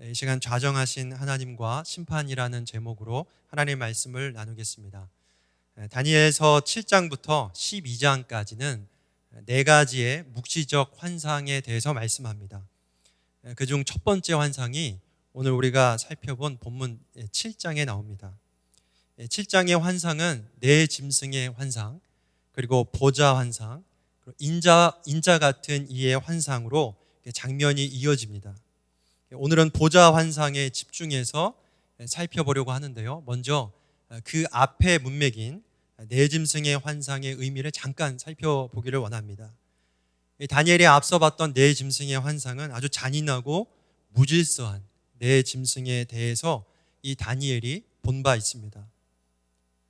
이 시간 좌정하신 하나님과 심판이라는 제목으로 하나님의 말씀을 나누겠습니다. 다니엘서 7장부터 12장까지는 네 가지의 묵시적 환상에 대해서 말씀합니다. 그중 첫 번째 환상이 오늘 우리가 살펴본 본문 7장에 나옵니다. 7장의 환상은 네 짐승의 환상, 그리고 보좌 환상, 그리고 인자 같은 이의 환상으로 장면이 이어집니다. 오늘은 보좌 환상에 집중해서 살펴보려고 하는데요. 먼저 그 앞에 문맥인 네 짐승의 환상의 의미를 잠깐 살펴보기를 원합니다. 다니엘이 앞서 봤던 네 짐승의 환상은 아주 잔인하고 무질서한 네 짐승에 대해서 이 다니엘이 본 바 있습니다.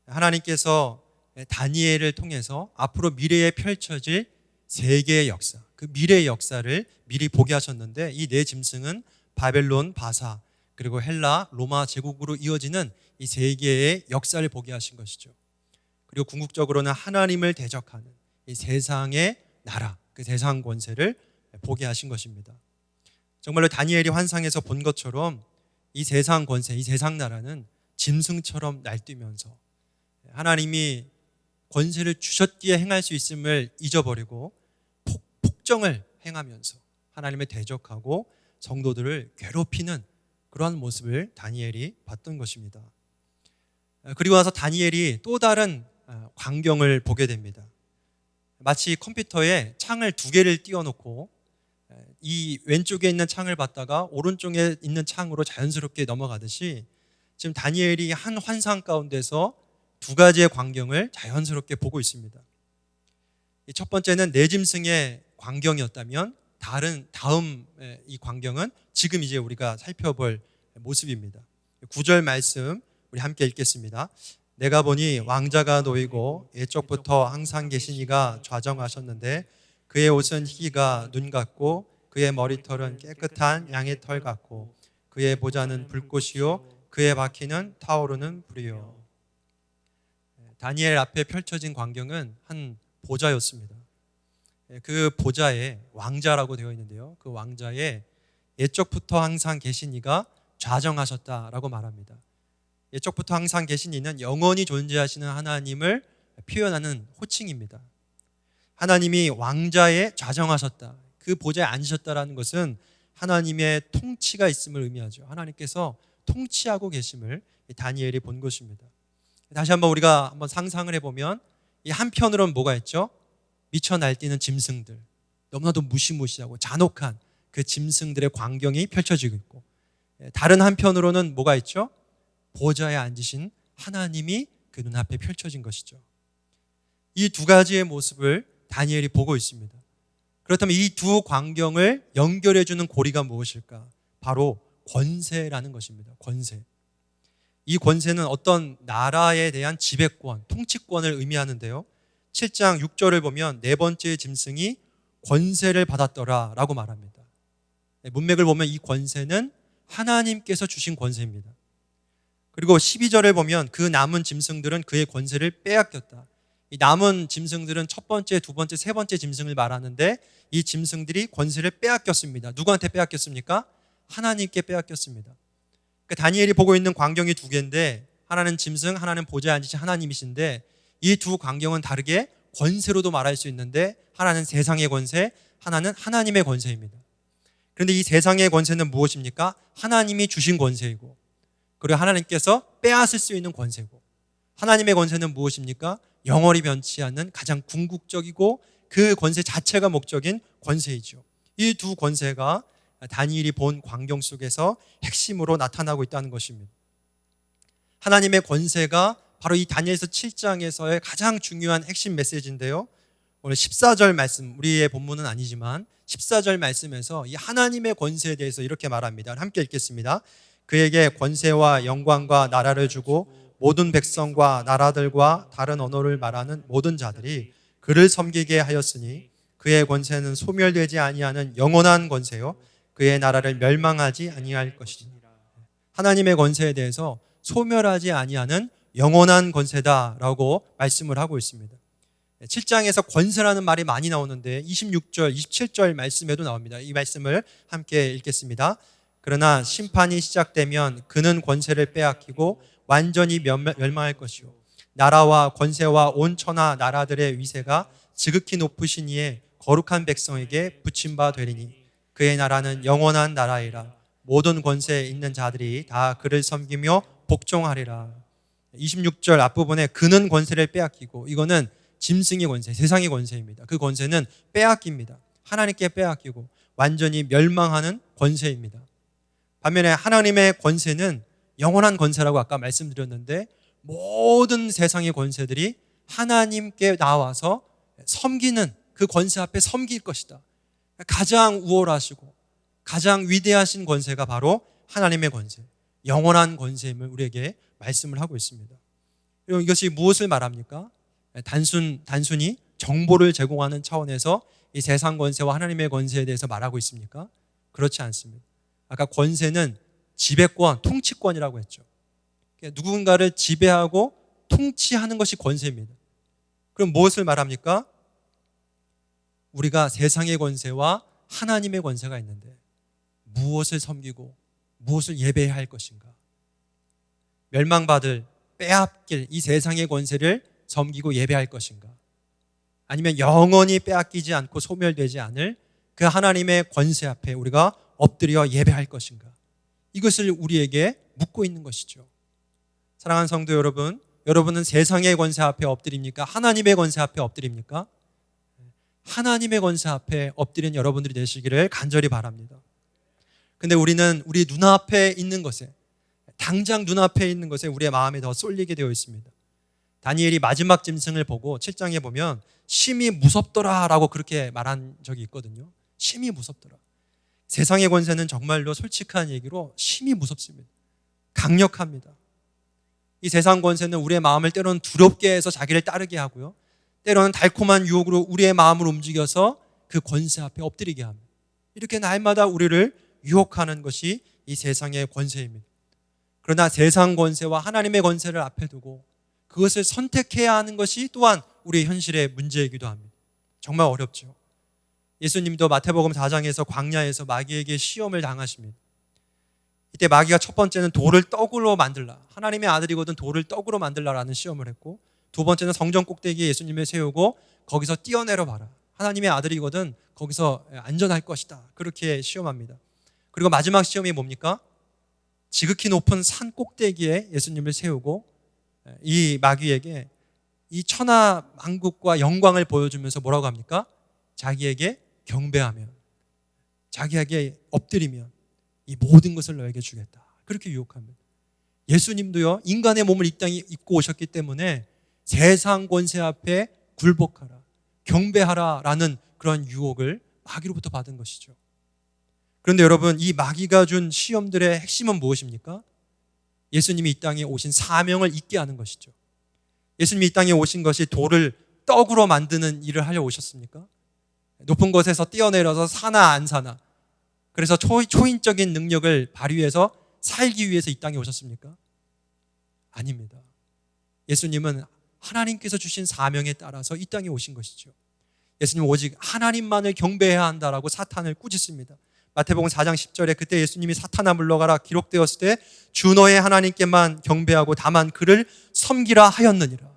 하나님께서 다니엘을 통해서 앞으로 미래에 펼쳐질 세계의 역사, 그 미래의 역사를 미리 보게 하셨는데, 이 네 짐승은 바벨론, 바사, 그리고 헬라, 로마 제국으로 이어지는 이 세계의 역사를 보게 하신 것이죠. 그리고 궁극적으로는 하나님을 대적하는 이 세상의 나라, 그 세상 권세를 보게 하신 것입니다. 정말로 다니엘이 환상에서 본 것처럼 이 세상 권세, 이 세상 나라는 짐승처럼 날뛰면서 하나님이 권세를 주셨기에 행할 수 있음을 잊어버리고 폭정을 행하면서 하나님을 대적하고 성도들을 괴롭히는 그러한 모습을 다니엘이 봤던 것입니다. 그리고 나서 다니엘이 또 다른 광경을 보게 됩니다. 마치 컴퓨터에 창을 두 개를 띄워놓고 이 왼쪽에 있는 창을 봤다가 오른쪽에 있는 창으로 자연스럽게 넘어가듯이, 지금 다니엘이 한 환상 가운데서 두 가지의 광경을 자연스럽게 보고 있습니다. 첫 번째는 네 짐승의 광경이었다면, 다음 이 광경은 지금 이제 우리가 살펴볼 모습입니다. 9절 말씀 우리 함께 읽겠습니다. 내가 보니 왕자가 놓이고 옛적부터 항상 계신 이가 좌정하셨는데, 그의 옷은 희기가 눈 같고 그의 머리털은 깨끗한 양의 털 같고 그의 보좌는 불꽃이요 그의 바퀴는 타오르는 불이요. 다니엘 앞에 펼쳐진 광경은 한 보좌였습니다. 그 보좌에 왕자라고 되어 있는데요, 그 왕자에 옛적부터 항상 계신 이가 좌정하셨다라고 말합니다. 옛적부터 항상 계신 이는 영원히 존재하시는 하나님을 표현하는 호칭입니다. 하나님이 왕자에 좌정하셨다, 그 보좌에 앉으셨다라는 것은 하나님의 통치가 있음을 의미하죠. 하나님께서 통치하고 계심을 다니엘이 본 것입니다. 다시 한번 우리가 한번 상상을 해보면, 이 한편으로는 뭐가 있죠? 미쳐 날뛰는 짐승들, 너무나도 무시무시하고 잔혹한 그 짐승들의 광경이 펼쳐지고 있고, 다른 한편으로는 뭐가 있죠? 보좌에 앉으신 하나님이 그 눈앞에 펼쳐진 것이죠. 이 두 가지의 모습을 다니엘이 보고 있습니다. 그렇다면 이 두 광경을 연결해주는 고리가 무엇일까? 바로 권세라는 것입니다. 권세. 이 권세는 어떤 나라에 대한 지배권, 통치권을 의미하는데요, 7장 6절을 보면 네 번째 짐승이 권세를 받았더라 라고 말합니다. 문맥을 보면 이 권세는 하나님께서 주신 권세입니다. 그리고 12절을 보면 그 남은 짐승들은 그의 권세를 빼앗겼다. 이 남은 짐승들은 첫 번째, 두 번째, 세 번째 짐승을 말하는데, 이 짐승들이 권세를 빼앗겼습니다. 누구한테 빼앗겼습니까? 하나님께 빼앗겼습니다. 그러니까 다니엘이 보고 있는 광경이 두 개인데, 하나는 짐승, 하나는 보좌에 앉으신 하나님이신데, 이 두 광경은 다르게 권세로도 말할 수 있는데, 하나는 세상의 권세, 하나는 하나님의 권세입니다. 그런데 이 세상의 권세는 무엇입니까? 하나님이 주신 권세이고, 그리고 하나님께서 빼앗을 수 있는 권세고, 하나님의 권세는 무엇입니까? 영원히 변치 않는 가장 궁극적이고 그 권세 자체가 목적인 권세이죠. 이 두 권세가 다니엘이 본 광경 속에서 핵심으로 나타나고 있다는 것입니다. 하나님의 권세가 바로 이 다니엘서 7장에서의 가장 중요한 핵심 메시지인데요, 오늘 14절 말씀, 우리의 본문은 아니지만 14절 말씀에서 이 하나님의 권세에 대해서 이렇게 말합니다. 함께 읽겠습니다. 그에게 권세와 영광과 나라를 주고 모든 백성과 나라들과 다른 언어를 말하는 모든 자들이 그를 섬기게 하였으니, 그의 권세는 소멸되지 아니하는 영원한 권세요 그의 나라를 멸망하지 아니할 것이니라. 하나님의 권세에 대해서 소멸하지 아니하는 영원한 권세다라고 말씀을 하고 있습니다. 7장에서 권세라는 말이 많이 나오는데 26절, 27절 말씀에도 나옵니다. 이 말씀을 함께 읽겠습니다. 그러나 심판이 시작되면 그는 권세를 빼앗기고 완전히 멸망할 것이요 나라와 권세와 온 천하 나라들의 위세가 지극히 높으신 이의 거룩한 백성에게 붙임 바 되리니 그의 나라는 영원한 나라이라. 모든 권세에 있는 자들이 다 그를 섬기며 복종하리라. 26절 앞부분에 그는 권세를 빼앗기고, 이거는 짐승의 권세, 세상의 권세입니다. 그 권세는 빼앗깁니다. 하나님께 빼앗기고 완전히 멸망하는 권세입니다. 반면에 하나님의 권세는 영원한 권세라고 아까 말씀드렸는데, 모든 세상의 권세들이 하나님께 나와서 섬기는, 그 권세 앞에 섬길 것이다. 가장 우월하시고 가장 위대하신 권세가 바로 하나님의 권세, 영원한 권세임을 우리에게 말씀을 하고 있습니다. 그리고 이것이 무엇을 말합니까? 단순히 정보를 제공하는 차원에서 이 세상 권세와 하나님의 권세에 대해서 말하고 있습니까? 그렇지 않습니다. 아까 권세는 지배권, 통치권이라고 했죠. 누군가를 지배하고 통치하는 것이 권세입니다. 그럼 무엇을 말합니까? 우리가 세상의 권세와 하나님의 권세가 있는데 무엇을 섬기고 무엇을 예배해야 할 것인가? 멸망받을, 빼앗길 이 세상의 권세를 섬기고 예배할 것인가? 아니면 영원히 빼앗기지 않고 소멸되지 않을 그 하나님의 권세 앞에 우리가 엎드려 예배할 것인가? 이것을 우리에게 묻고 있는 것이죠. 사랑하는 성도 여러분, 여러분은 세상의 권세 앞에 엎드립니까? 하나님의 권세 앞에 엎드립니까? 하나님의 권세 앞에 엎드린 여러분들이 되시기를 간절히 바랍니다. 근데 우리는 우리 눈앞에 있는 것에, 당장 눈앞에 있는 것에 우리의 마음이 더 쏠리게 되어 있습니다. 다니엘이 마지막 짐승을 보고 7장에 보면 심히 무섭더라 라고 그렇게 말한 적이 있거든요. 심히 무섭더라. 세상의 권세는 정말로 솔직한 얘기로 심히 무섭습니다. 강력합니다. 이 세상 권세는 우리의 마음을 때로는 두렵게 해서 자기를 따르게 하고요, 때로는 달콤한 유혹으로 우리의 마음을 움직여서 그 권세 앞에 엎드리게 합니다. 이렇게 날마다 우리를 유혹하는 것이 이 세상의 권세입니다. 그러나 세상 권세와 하나님의 권세를 앞에 두고 그것을 선택해야 하는 것이 또한 우리의 현실의 문제이기도 합니다. 정말 어렵죠. 예수님도 마태복음 4장에서 광야에서 마귀에게 시험을 당하십니다. 이때 마귀가 첫 번째는 돌을 떡으로 만들라, 하나님의 아들이거든 돌을 떡으로 만들라라는 시험을 했고, 두 번째는 성전 꼭대기에 예수님을 세우고 거기서 뛰어내려 봐라, 하나님의 아들이거든 거기서 안전할 것이다, 그렇게 시험합니다. 그리고 마지막 시험이 뭡니까? 지극히 높은 산 꼭대기에 예수님을 세우고 이 마귀에게 이 천하 만국과 영광을 보여주면서 뭐라고 합니까? 자기에게 경배하면, 자기에게 엎드리면 이 모든 것을 너에게 주겠다, 그렇게 유혹합니다. 예수님도요, 인간의 몸을 이 땅에 입고 오셨기 때문에 세상 권세 앞에 굴복하라, 경배하라 라는 그런 유혹을 마귀로부터 받은 것이죠. 그런데 여러분, 이 마귀가 준 시험들의 핵심은 무엇입니까? 예수님이 이 땅에 오신 사명을 잊게 하는 것이죠. 예수님이 이 땅에 오신 것이 돌을 떡으로 만드는 일을 하려 오셨습니까? 높은 곳에서 뛰어내려서 사나 안 사나, 그래서 초인적인 능력을 발휘해서 살기 위해서 이 땅에 오셨습니까? 아닙니다. 예수님은 하나님께서 주신 사명에 따라서 이 땅에 오신 것이죠. 예수님은 오직 하나님만을 경배해야 한다라고 사탄을 꾸짖습니다. 마태복음 4장 10절에 그때 예수님이 사탄아 물러가라 기록되었을 때 주 너의 하나님께만 경배하고 다만 그를 섬기라 하였느니라.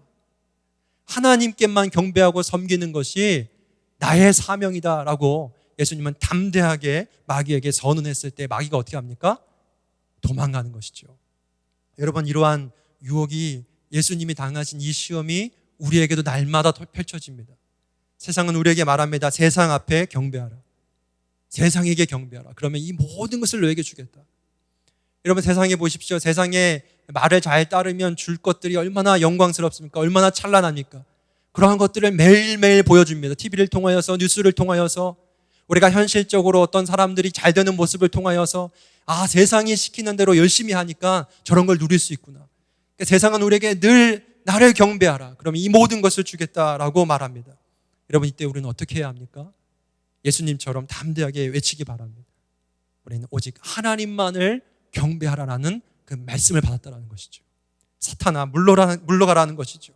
하나님께만 경배하고 섬기는 것이 나의 사명이다라고 예수님은 담대하게 마귀에게 선언했을 때 마귀가 어떻게 합니까? 도망가는 것이죠. 여러분, 이러한 유혹이, 예수님이 당하신 이 시험이 우리에게도 날마다 펼쳐집니다. 세상은 우리에게 말합니다. 세상 앞에 경배하라, 세상에게 경배하라, 그러면 이 모든 것을 너에게 주겠다. 여러분, 세상에 보십시오. 세상에 말을 잘 따르면 줄 것들이 얼마나 영광스럽습니까? 얼마나 찬란합니까? 그러한 것들을 매일매일 보여줍니다. TV를 통하여서, 뉴스를 통하여서, 우리가 현실적으로 어떤 사람들이 잘 되는 모습을 통하여서 세상이 시키는 대로 열심히 하니까 저런 걸 누릴 수 있구나. 그러니까 세상은 우리에게 늘 나를 경배하라, 그러면 이 모든 것을 주겠다라고 말합니다. 여러분, 이때 우리는 어떻게 해야 합니까? 예수님처럼 담대하게 외치기 바랍니다. 우리는 오직 하나님만을 경배하라라는 그 말씀을 받았다는 것이죠. 사탄아 물러가라는 것이죠.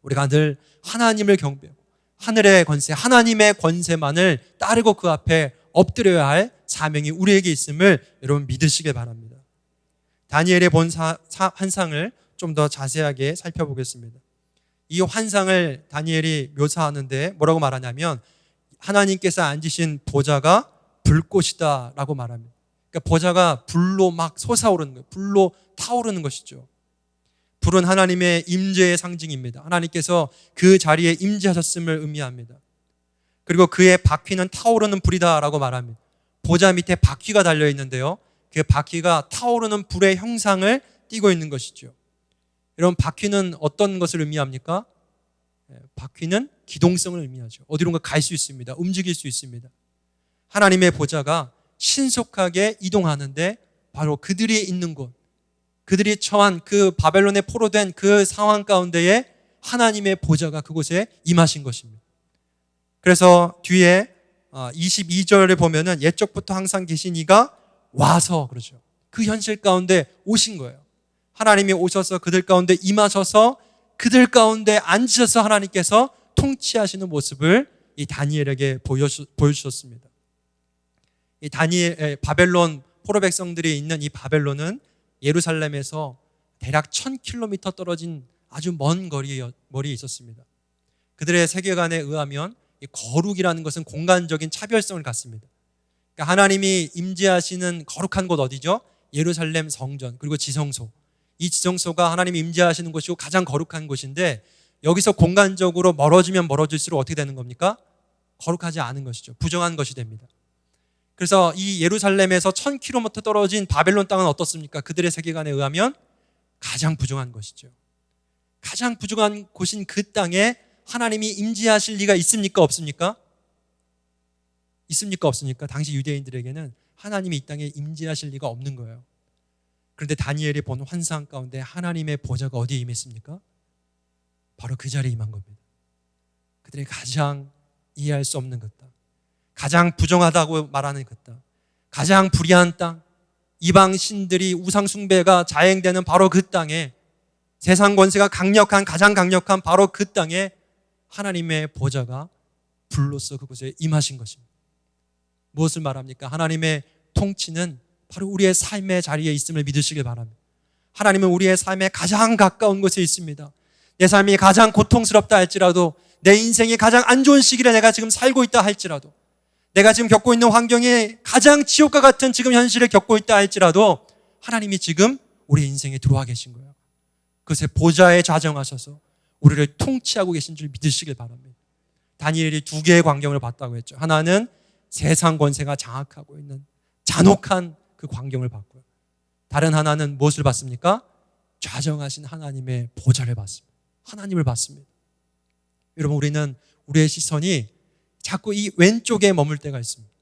우리가 늘 하나님을 경배하고 하늘의 권세, 하나님의 권세만을 따르고 그 앞에 엎드려야 할 사명이 우리에게 있음을 여러분 믿으시길 바랍니다. 다니엘의 본 환상을 좀 더 자세하게 살펴보겠습니다. 이 환상을 다니엘이 묘사하는데 뭐라고 말하냐면 하나님께서 앉으신 보좌가 불꽃이다 라고 말합니다. 그러니까 보좌가 불로 막 솟아오르는 거예요. 불로 타오르는 것이죠. 불은 하나님의 임재의 상징입니다. 하나님께서 그 자리에 임재하셨음을 의미합니다. 그리고 그의 바퀴는 타오르는 불이다 라고 말합니다. 보좌 밑에 바퀴가 달려 있는데요, 그 바퀴가 타오르는 불의 형상을 띠고 있는 것이죠. 여러분, 바퀴는 어떤 것을 의미합니까? 바퀴는 기동성을 의미하죠. 어디론가 갈 수 있습니다. 움직일 수 있습니다. 하나님의 보좌가 신속하게 이동하는데 바로 그들이 있는 곳, 그들이 처한 그 바벨론에 포로된 그 상황 가운데에 하나님의 보좌가 그곳에 임하신 것입니다. 그래서 뒤에 22절에 보면은 옛적부터 항상 계신 이가 와서, 그러죠. 그 현실 가운데 오신 거예요. 하나님이 오셔서 그들 가운데 임하셔서 그들 가운데 앉으셔서 하나님께서 통치하시는 모습을 이 다니엘에게 보여주셨습니다. 이 바벨론 포로 백성들이 있는 이 바벨론은 예루살렘에서 대략 1000km 떨어진 아주 먼 거리에 있었습니다. 그들의 세계관에 의하면 이 거룩이라는 것은 공간적인 차별성을 갖습니다. 그러니까 하나님이 임재하시는 거룩한 곳 어디죠? 예루살렘 성전, 그리고 지성소. 이 지성소가 하나님이 임재하시는 곳이고 가장 거룩한 곳인데, 여기서 공간적으로 멀어지면 멀어질수록 어떻게 되는 겁니까? 거룩하지 않은 것이죠. 부정한 것이 됩니다. 그래서 이 예루살렘에서 1000km 떨어진 바벨론 땅은 어떻습니까? 그들의 세계관에 의하면 가장 부정한 것이죠. 가장 부정한 곳인 그 땅에 하나님이 임재하실 리가 있습니까? 없습니까? 있습니까? 없습니까? 당시 유대인들에게는 하나님이 이 땅에 임재하실 리가 없는 거예요. 그런데 다니엘이 본 환상 가운데 하나님의 보좌가 어디에 임했습니까? 바로 그 자리에 임한 겁니다. 그들이 가장 이해할 수 없는 것, 가장 부정하다고 말하는 것, 가장 불의한 땅, 이방 신들이 우상 숭배가 자행되는 바로 그 땅에, 세상 권세가 가장 강력한 바로 그 땅에 하나님의 보좌가 불로써 그곳에 임하신 것입니다. 무엇을 말합니까? 하나님의 통치는 바로 우리의 삶의 자리에 있음을 믿으시길 바랍니다. 하나님은 우리의 삶에 가장 가까운 곳에 있습니다. 내 삶이 가장 고통스럽다 할지라도, 내 인생이 가장 안 좋은 시기에 내가 지금 살고 있다 할지라도, 내가 지금 겪고 있는 환경이 가장 지옥과 같은 지금 현실을 겪고 있다 할지라도 하나님이 지금 우리 인생에 들어와 계신 거예요. 그것에 보좌에 좌정하셔서 우리를 통치하고 계신 줄 믿으시길 바랍니다. 다니엘이 두 개의 광경을 봤다고 했죠. 하나는 세상 권세가 장악하고 있는 잔혹한 그 광경을 봤고요. 다른 하나는 무엇을 봤습니까? 좌정하신 하나님의 보좌를 봤습니다. 하나님을 봤습니다. 여러분, 우리는 우리의 시선이 자꾸 이 왼쪽에 머물 때가 있습니다.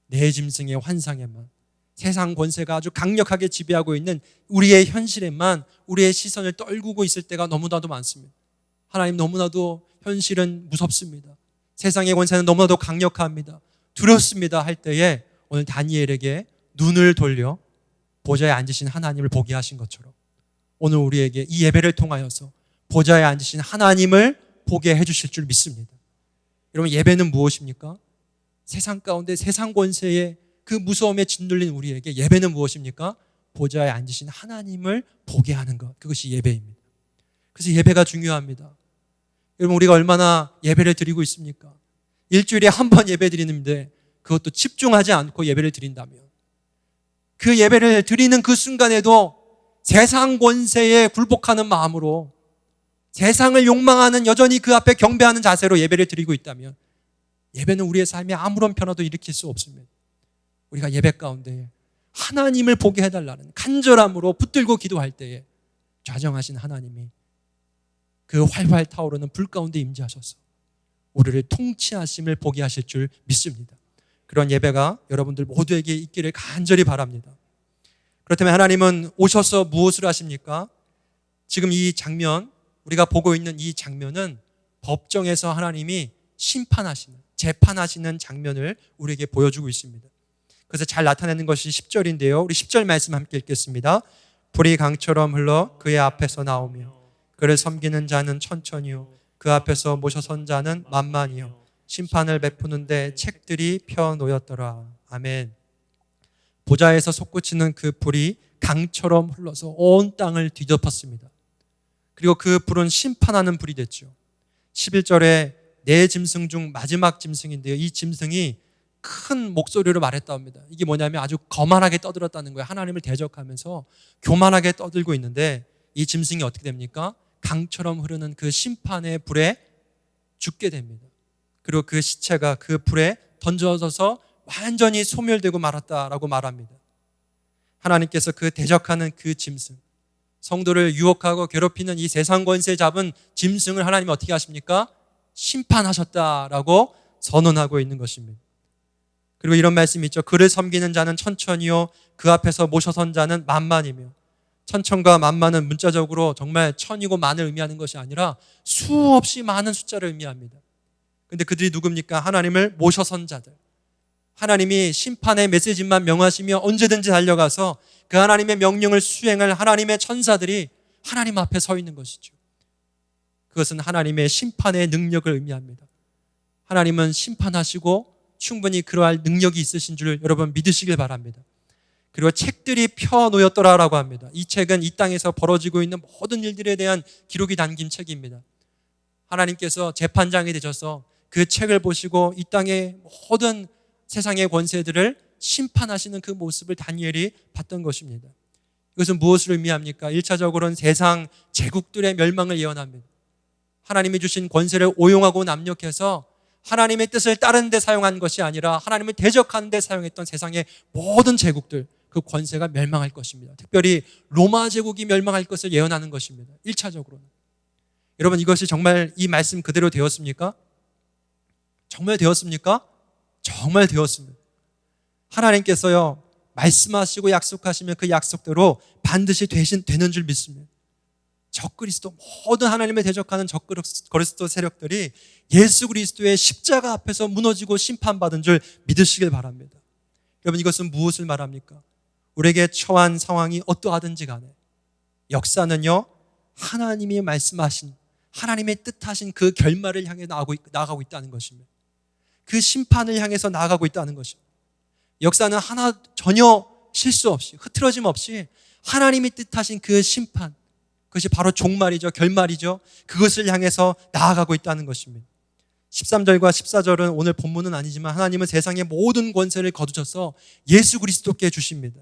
내 짐승의 환상에만, 세상 권세가 아주 강력하게 지배하고 있는 우리의 현실에만 우리의 시선을 떨구고 있을 때가 너무나도 많습니다. 하나님, 너무나도 현실은 무섭습니다. 세상의 권세는 너무나도 강력합니다. 두렵습니다 할 때에 오늘 다니엘에게 눈을 돌려 보좌에 앉으신 하나님을 보게 하신 것처럼 오늘 우리에게 이 예배를 통하여서 보좌에 앉으신 하나님을 보게 해주실 줄 믿습니다. 여러분, 예배는 무엇입니까? 세상 가운데 세상 권세의 그 무서움에 짓눌린 우리에게 예배는 무엇입니까? 보좌에 앉으신 하나님을 보게 하는 것, 그것이 예배입니다. 그래서 예배가 중요합니다. 여러분, 우리가 얼마나 예배를 드리고 있습니까? 일주일에 한 번 예배 드리는데 그것도 집중하지 않고 예배를 드린다면, 그 예배를 드리는 그 순간에도 세상 권세에 굴복하는 마음으로, 세상을 욕망하는, 여전히 그 앞에 경배하는 자세로 예배를 드리고 있다면 예배는 우리의 삶에 아무런 변화도 일으킬 수 없습니다. 우리가 예배 가운데 하나님을 보게 해달라는 간절함으로 붙들고 기도할 때에 좌정하신 하나님이 그 활활 타오르는 불 가운데 임재하셔서 우리를 통치하심을 보게 하실 줄 믿습니다. 그런 예배가 여러분들 모두에게 있기를 간절히 바랍니다. 그렇다면 하나님은 오셔서 무엇을 하십니까? 지금 이 장면, 우리가 보고 있는 이 장면은 법정에서 하나님이 심판하시는, 재판하시는 장면을 우리에게 보여주고 있습니다. 그래서 잘 나타내는 것이 10절인데요. 우리 10절 말씀 함께 읽겠습니다. 불이 강처럼 흘러 그의 앞에서 나오며 그를 섬기는 자는 천천히요 그 앞에서 모셔선 자는 만만히요 심판을 베푸는데 책들이 펴 놓였더라. 아멘. 보좌에서 솟구치는 그 불이 강처럼 흘러서 온 땅을 뒤덮었습니다. 그리고 그 불은 심판하는 불이 됐죠. 11절에 네 짐승 중 마지막 짐승인데요. 이 짐승이 큰 목소리로 말했다 합니다. 이게 뭐냐면 아주 거만하게 떠들었다는 거예요. 하나님을 대적하면서 교만하게 떠들고 있는데 이 짐승이 어떻게 됩니까? 강처럼 흐르는 그 심판의 불에 죽게 됩니다. 그리고 그 시체가 그 불에 던져져서 완전히 소멸되고 말았다라고 말합니다. 하나님께서 그 대적하는 그 짐승, 성도를 유혹하고 괴롭히는 이 세상 권세 잡은 짐승을 하나님이 어떻게 하십니까? 심판하셨다라고 선언하고 있는 것입니다. 그리고 이런 말씀이 있죠. 그를 섬기는 자는 천천히요 그 앞에서 모셔선 자는 만만이며. 천천과 만만은 문자적으로 정말 천이고 만을 의미하는 것이 아니라 수없이 많은 숫자를 의미합니다. 그런데 그들이 누굽니까? 하나님을 모셔선 자들. 하나님이 심판의 메시지만 명하시며 언제든지 달려가서 그 하나님의 명령을 수행할 하나님의 천사들이 하나님 앞에 서 있는 것이죠. 그것은 하나님의 심판의 능력을 의미합니다. 하나님은 심판하시고 충분히 그러할 능력이 있으신 줄 여러분 믿으시길 바랍니다. 그리고 책들이 펴놓였더라라고 합니다. 이 책은 이 땅에서 벌어지고 있는 모든 일들에 대한 기록이 담긴 책입니다. 하나님께서 재판장이 되셔서 그 책을 보시고 이 땅의 모든 세상의 권세들을 심판하시는 그 모습을 다니엘이 봤던 것입니다. 이것은 무엇을 의미합니까? 1차적으로는 세상 제국들의 멸망을 예언합니다. 하나님이 주신 권세를 오용하고 남용해서 하나님의 뜻을 다른 데 사용한 것이 아니라 하나님을 대적하는 데 사용했던 세상의 모든 제국들, 그 권세가 멸망할 것입니다. 특별히 로마 제국이 멸망할 것을 예언하는 것입니다. 1차적으로는. 여러분, 이것이 정말 이 말씀 그대로 되었습니까? 정말 되었습니까? 정말 되었습니다. 하나님께서요, 말씀하시고 약속하시면 그 약속대로 반드시 되는 줄 믿습니다. 적그리스도, 모든 하나님을 대적하는 적그리스도 세력들이 예수 그리스도의 십자가 앞에서 무너지고 심판받은 줄 믿으시길 바랍니다. 여러분, 이것은 무엇을 말합니까? 우리에게 처한 상황이 어떠하든지 간에 역사는요, 하나님이 말씀하신, 하나님의 뜻하신 그 결말을 향해 나아가고 있다는 것입니다. 그 심판을 향해서 나아가고 있다는 것입니다. 역사는 하나 전혀 실수 없이, 흐트러짐 없이 하나님이 뜻하신 그 심판, 그것이 바로 종말이죠. 결말이죠. 그것을 향해서 나아가고 있다는 것입니다. 13절과 14절은 오늘 본문은 아니지만 하나님은 세상의 모든 권세를 거두셔서 예수 그리스도께 주십니다.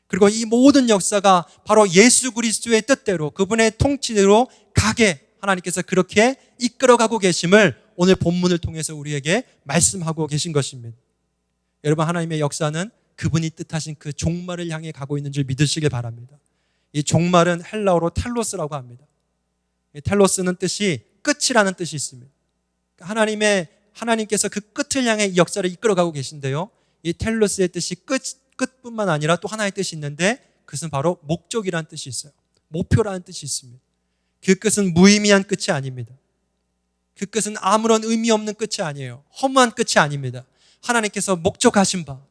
그리고 이 모든 역사가 바로 예수 그리스도의 뜻대로, 그분의 통치대로 가게 하나님께서 그렇게 이끌어가고 계심을 오늘 본문을 통해서 우리에게 말씀하고 계신 것입니다. 여러분, 하나님의 역사는 그분이 뜻하신 그 종말을 향해 가고 있는 줄 믿으시길 바랍니다. 이 종말은 헬라어로 텔로스라고 합니다. 텔로스는 뜻이 끝이라는 뜻이 있습니다. 하나님께서 그 끝을 향해 이 역사를 이끌어가고 계신데요. 이 텔로스의 뜻이 끝뿐만 아니라 또 하나의 뜻이 있는데 그것은 바로 목적이라는 뜻이 있어요. 목표라는 뜻이 있습니다. 그 끝은 무의미한 끝이 아닙니다. 그 끝은 아무런 의미 없는 끝이 아니에요. 허무한 끝이 아닙니다. 하나님께서 목적하신 바,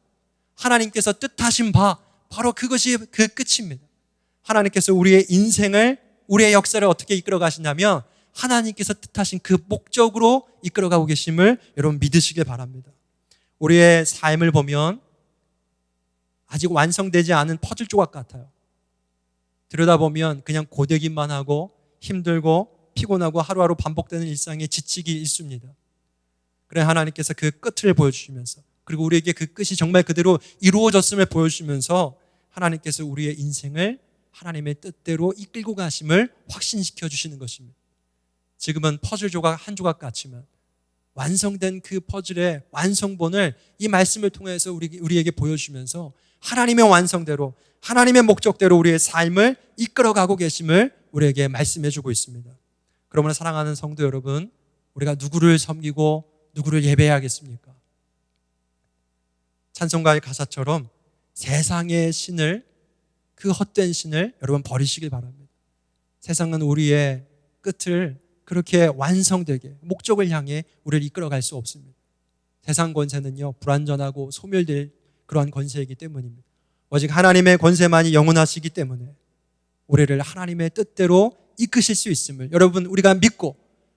하나님께서 뜻하신 바, 바로 그것이 그 끝입니다. 하나님께서 우리의 인생을, 우리의 역사를 어떻게 이끌어 가시냐면 하나님께서 뜻하신 그 목적으로 이끌어가고 계심을 여러분 믿으시길 바랍니다. 우리의 삶을 보면 아직 완성되지 않은 퍼즐 조각 같아요. 들여다보면 그냥 고되기만 하고 힘들고 피곤하고 하루하루 반복되는 일상에 지치기 일쑤입니다. 그래 하나님께서 그 끝을 보여주시면서, 그리고 우리에게 그 끝이 정말 그대로 이루어졌음을 보여주시면서 하나님께서 우리의 인생을 하나님의 뜻대로 이끌고 가심을 확신시켜 주시는 것입니다. 지금은 퍼즐 조각 한 조각 같지만 완성된 그 퍼즐의 완성본을 이 말씀을 통해서 우리에게 보여주시면서 하나님의 완성대로, 하나님의 목적대로 우리의 삶을 이끌어가고 계심을 우리에게 말씀해 주고 있습니다. 그러므로 사랑하는 성도 여러분, 우리가 누구를 섬기고 누구를 예배해야겠습니까? 찬송가의 가사처럼 세상의 신을, 그 헛된 신을 여러분 버리시길 바랍니다. 세상은 우리의 끝을 그렇게 완성되게 목적을 향해 우리를 이끌어갈 수 없습니다. 세상 권세는요, 불완전하고 소멸될 그러한 권세이기 때문입니다. 오직 하나님의 권세만이 영원하시기 때문에 우리를 하나님의 뜻대로 이끄실 수 있음을 여러분 우리가 믿고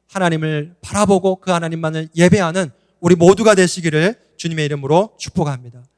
하나님을 바라보고 그 하나님만을 예배하는 우리 모두가 되시기를 주님의 이름으로 축복합니다.